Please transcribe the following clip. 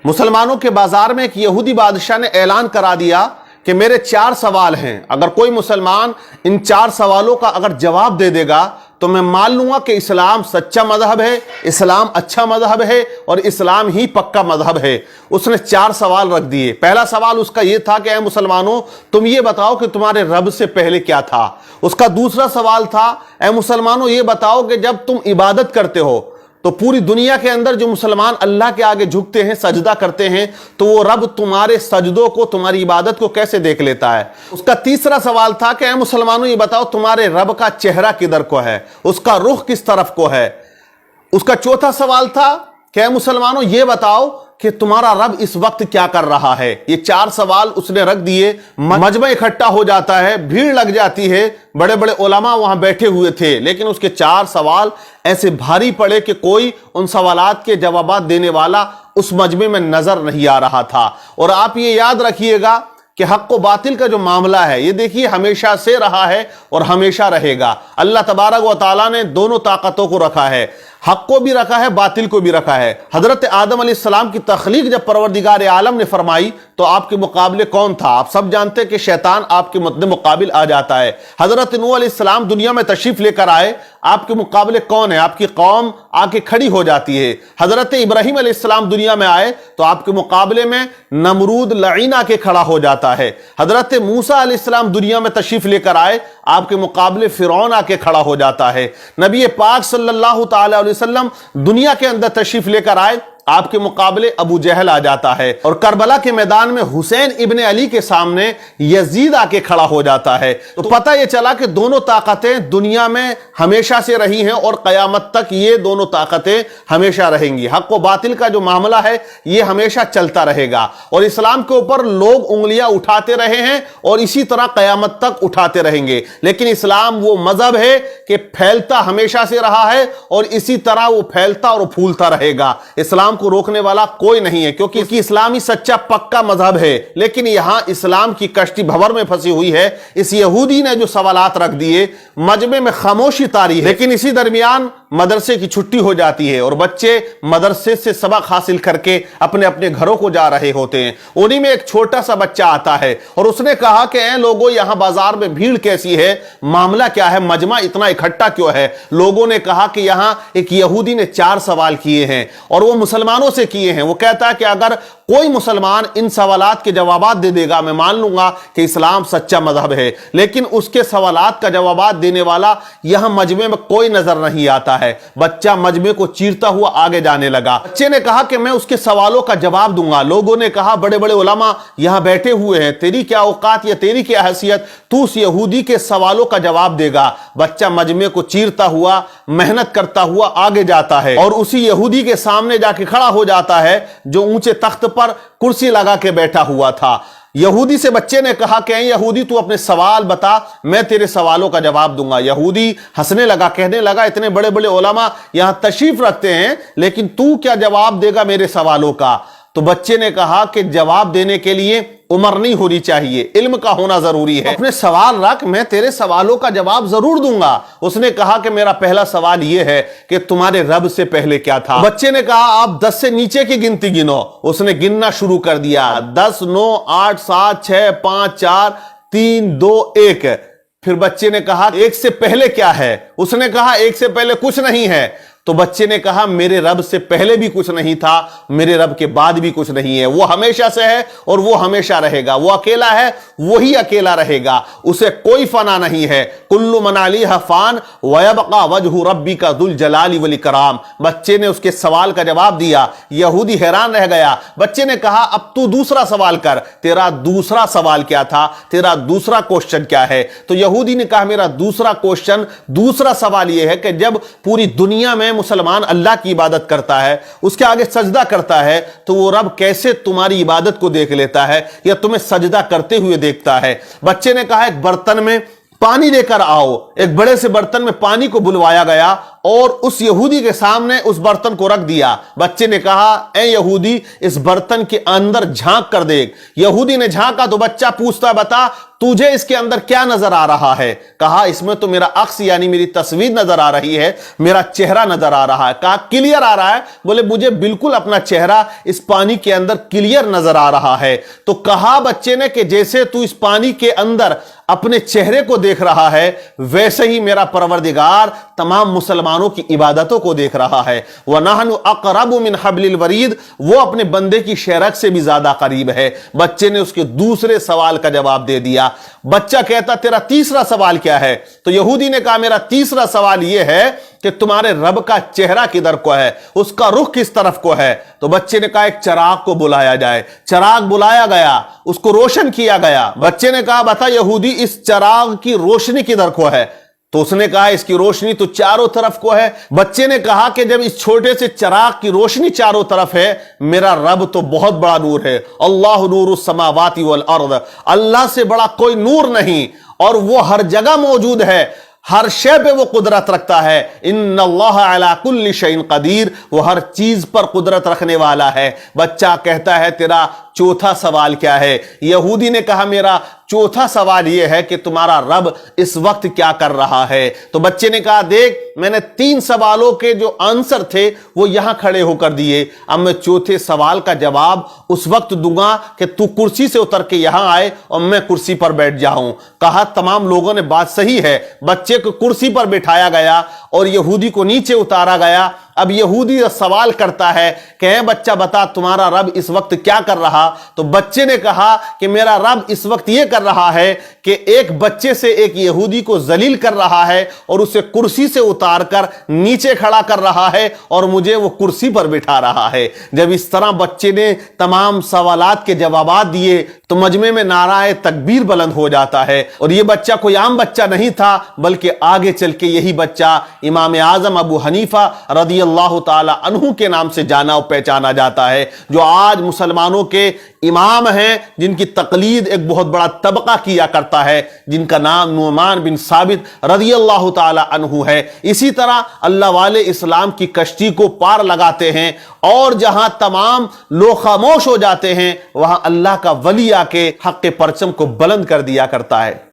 मुसलमानों के बाजार में एक यहूदी बादशाह ने ऐलान करा दिया कि मेरे 4 सवाल हैं, अगर कोई मुसलमान इन 4 सवालों का अगर जवाब दे देगा तो मैं मान लूंगा कि इस्लाम सच्चा मजहब है, इस्लाम अच्छा मजहब है और इस्लाम ही पक्का मजहब है। उसने 4 सवाल रख दिए। पहला सवाल उसका यह था कि ऐ मुसलमानों, तुम ये बताओ कि तुम्हारे रब से पहले क्या था। उसका दूसरा सवाल था, ऐ मुसलमानों ये बताओ कि जब तुम इबादत करते हो तो पूरी दुनिया के अंदर जो मुसलमान अल्लाह के आगे झुकते हैं, सजदा करते हैं, तो वो रब तुम्हारे सजदों को, तुम्हारी इबादत को कैसे देख लेता है। उसका तीसरा सवाल था कि ऐ मुसलमानों ये बताओ तुम्हारे रब का चेहरा किधर को है, उसका रुख किस तरफ को है। उसका चौथा सवाल था कि ऐ मुसलमानों ये बताओ कि तुम्हारा रब इस वक्त क्या कर रहा है। ये 4 सवाल उसने रख दिए। मजमा इकट्ठा हो जाता है, भीड़ लग जाती है, बड़े बड़े उलमा वहां बैठे हुए थे, लेकिन उसके 4 सवाल ऐसे भारी पड़े कि कोई उन सवालात के जवाब देने वाला उस मजमे में नजर नहीं आ रहा था। और आप ये याद रखिएगा कि हक व बातिल का जो मामला है, ये देखिए हमेशा से रहा है और हमेशा रहेगा। अल्लाह तबारक व तआला ने दोनों ताकतों को रखा है, हक को भी रखा है, बातिल को भी रखा है। हजरत आदम अलैहिस्सलाम की तख्लीक जब परवरदिगार आलम ने फरमाई तो आपके मुकाबले कौन था। आप सब जानते हैं कि शैतान आपके मुकाबिल आ जाता है। हजरत नूह अलैहिस्सलाम दुनिया में तशरीफ लेकर आए, आपके मुकाबले कौन है, आपकी कौम आके खड़ी हो जाती है। हजरत इब्राहीम अलैहिस्सलाम दुनिया में आए तो आपके मुकाबले में नमरूद लईन आके खड़ा हो जाता है। हजरत मूसा अलैहिस्सलाम दुनिया में तशरीफ लेकर आए, आपके मुकाबले फिरौन आके खड़ा हो जाता है। नबी पाक सल्लल्लाहु तआला अलैहि वसल्लम दुनिया के अंदर तशरीफ लेकर आए, आपके मुकाबले अबू जहल आ जाता है। और करबला के मैदान में हुसैन इब्ने अली के सामने यजीद आके खड़ा हो जाता है। तो पता यह चला कि दोनों ताकतें दुनिया में हमेशा से रही हैं और कयामत तक ये दोनों ताकतें हमेशा रहेंगी। हक व बातिल का जो मामला है ये हमेशा चलता रहेगा और इस्लाम के ऊपर लोग उंगलियां उठाते रहे हैं और इसी तरह कयामत तक उठाते रहेंगे। लेकिन इस्लाम वो मजहब है कि फैलता हमेशा से रहा है और इसी तरह वो फैलता और फूलता रहेगा। इस्लाम को रोकने वाला कोई नहीं है, क्योंकि इस्लाम ही सच्चा पक्का मजहब है। लेकिन यहां इस्लाम की कश्ती भंवर में फंसी हुई है। इस यहूदी ने जो सवालात रख दिए, मजमे में खामोशी तारी है। लेकिन इसी दरमियान मदरसे की छुट्टी हो जाती है और बच्चे मदरसे से सबक हासिल करके अपने अपने घरों को जा रहे होते हैं। उन्हीं में एक छोटा सा बच्चा आता है और उसने कहा कि ऐ लोगों, यहां बाजार में भीड़ कैसी है, मामला क्या है, मजमा इतना इकट्ठा क्यों है। लोगों ने कहा कि यहां एक यहूदी ने 4 सवाल किए हैं और वो मुसलमानों से किए हैं। वो कहता है कि अगर कोई मुसलमान इन सवालात के जवाबात दे देगा, मैं मान लूंगा कि इस्लाम सच्चा मजहब है। लेकिन उसके सवालात का जवाबात देने वाला यहां मजमे में कोई नजर नहीं आता है। बच्चा मजमे को चीरता हुआ आगे जाने लगा। बच्चे ने कहा कि मैं उसके सवालों का जवाब दूंगा। लोगों ने कहा, बड़े बड़े उलमा यहां बैठे हुए हैं, तेरी क्या औकात या तेरी क्या हैसियत, तू उस यहूदी के सवालों का जवाब देगा। बच्चा मजमे को चीरता हुआ, मेहनत करता हुआ आगे जाता है और उसी यहूदी के सामने जाके खड़ा हो जाता है जो ऊंचे तख्त पर कुर्सी लगा के बैठा हुआ था। यहूदी से बच्चे ने कहा कि यहूदी तू अपने सवाल बता, मैं तेरे सवालों का जवाब दूंगा। यहूदी हंसने लगा, कहने लगा, इतने बड़े बड़े उलमा यहां तशरीफ रखते हैं, लेकिन तू क्या जवाब देगा मेरे सवालों का। तो बच्चे ने कहा कि जवाब देने के लिए उम्र नहीं होनी चाहिए, इल्म का होना जरूरी है। अपने सवाल रख, मैं तेरे सवालों का जवाब जरूर दूंगा। उसने कहा कि मेरा पहला सवाल यह है कि तुम्हारे रब से पहले क्या था। बच्चे ने कहा आप 10 से नीचे की गिनती गिनो। उसने गिनना शुरू कर दिया, 10, 9, 8, 7, 6, 5, 4, 3, 2, 1। फिर बच्चे ने कहा 1 से पहले क्या है। उसने कहा 1 से पहले कुछ नहीं है। तो बच्चे ने कहा मेरे रब से पहले भी कुछ नहीं था, मेरे रब के बाद भी कुछ नहीं है। वो हमेशा से है और वो हमेशा रहेगा। वो अकेला है, वही अकेला रहेगा, उसे कोई फना नहीं है। कुल्लु मन अलैहा फान व यबका वजहु रब्बिका दुल जलाली वल इकराम। बच्चे ने उसके सवाल का जवाब दिया। यहूदी हैरान रह गया। बच्चे ने कहा अब तू दूसरा सवाल कर, तेरा दूसरा सवाल क्या था, तेरा दूसरा क्वेश्चन क्या है। तो यहूदी ने कहा मेरा दूसरा क्वेश्चन, दूसरा सवाल यह है कि जब पूरी दुनिया में मुसलमान अल्लाह की इबादत करता है, उसके आगे सजदा करता है, तो वो रब कैसे तुम्हारी इबादत को देख लेता है या तुम्हें सजदा करते हुए देखता है। बच्चे ने कहा एक बर्तन में पानी लेकर आओ। एक बड़े से बर्तन में पानी को बुलवाया गया और उस यहूदी के सामने उस बर्तन को रख दिया। बच्चे ने कहा ए यहूदी, इस बर्तन के अंदर झांक कर देख। यहूदी ने झांका तो बच्चा पूछता, बता तुझे इसके अंदर क्या नजर आ रहा है? कहा इसमें तो मेरा अक्स यानी मेरी तस्वीर नजर आ रही है, मेरा चेहरा नजर आ रहा है। कहा क्लियर आ रहा है? बोले मुझे बिल्कुल अपना चेहरा इस पानी के अंदर क्लियर नजर आ रहा है। तो कहा बच्चे ने कि जैसे तू इस पानी के अंदर अपने चेहरे को देख रहा है, वैसे ही मेरा परवरदिगार तमाम मुसलमानों की इबादतों को देख रहा है। वनहनु अक़रबु मिन हब्लिल वरीद, वो अपने बंदे की शेरक से भी ज्यादा करीब है। बच्चे ने उसके दूसरे सवाल का जवाब दे दिया। बच्चा कहता तेरा तीसरा सवाल क्या है? तो यहूदी ने कहा मेरा तीसरा सवाल यह है कि तुम्हारे रब का चेहरा किधर को है, उसका रुख किस तरफ को है? तो बच्चे ने कहा एक चिराग को बुलाया जाए। चिराग बुलाया गया, उसको रोशन किया गया। बच्चे ने कहा बता यहूदी इस चिराग की रोशनी किधर को है? तो उसने कहा इसकी रोशनी तो चारों तरफ को है। बच्चे ने कहा कि जब इस छोटे से चिराग की रोशनी चारों तरफ है, मेरा रब तो बहुत बड़ा नूर है। अल्लाह नूरुस समावाति वल अर्द, अल्लाह से बड़ा कोई नूर नहीं, और वो हर जगह मौजूद है, हर शय पे वो कुदरत रखता है। इन्नल्लाह अला कुल्ली शैइन कदीर, वो हर चीज पर कुदरत रखने वाला है। बच्चा कहता है तेरा चौथा सवाल क्या है? यहूदी ने कहा मेरा चौथा सवाल यह है कि तुम्हारा रब इस वक्त क्या कर रहा है? तो बच्चे ने कहा देख मैंने 3 सवालों के जो आंसर थे वो यहां खड़े होकर दिए, अब मैं चौथे सवाल का जवाब उस वक्त दूंगा कि तू कुर्सी से उतर के यहां आए और मैं कुर्सी पर बैठ जाऊं। कहा तमाम लोगों ने बात सही है। बच्चे को कुर्सी पर बिठाया गया और यहूदी को नीचे उतारा गया। अब यहूदी सवाल करता है कि बच्चा बता तुम्हारा रब इस वक्त क्या कर रहा? तो बच्चे ने कहा कि मेरा रब इस वक्त यह कर रहा है कि एक बच्चे से एक यहूदी को जलील कर रहा है और उसे कुर्सी से उतारकर नीचे खड़ा कर रहा है और मुझे वो कुर्सी पर बिठा रहा है। जब इस तरह बच्चे ने तमाम सवालात के जवाबात दिए तो मजमे में नाराए तकबीर बुलंद हो जाता है। और ये बच्चा कोई आम बच्चा नहीं था, बल्कि आगे चल के यही बच्चा इमाम आजम अबू हनीफा रदी अल्लाह ताला अन्हु के नाम से जाना और पहचाना जाता है, जो आज मुसलमानों के इमाम हैं, जिनकी तकलीद एक बहुत बड़ा तबका किया करता है, जिनका नाम नुमान बिन साबित रदी अल्लाह ताला अन्हु है। इसी तरह अल्लाह वाले इस्लाम की कश्ती को पार लगाते हैं और जहां तमाम लोग खामोश हो जाते हैं, वहां अल्लाह का वली आके हक के परचम को बुलंद कर दिया करता है।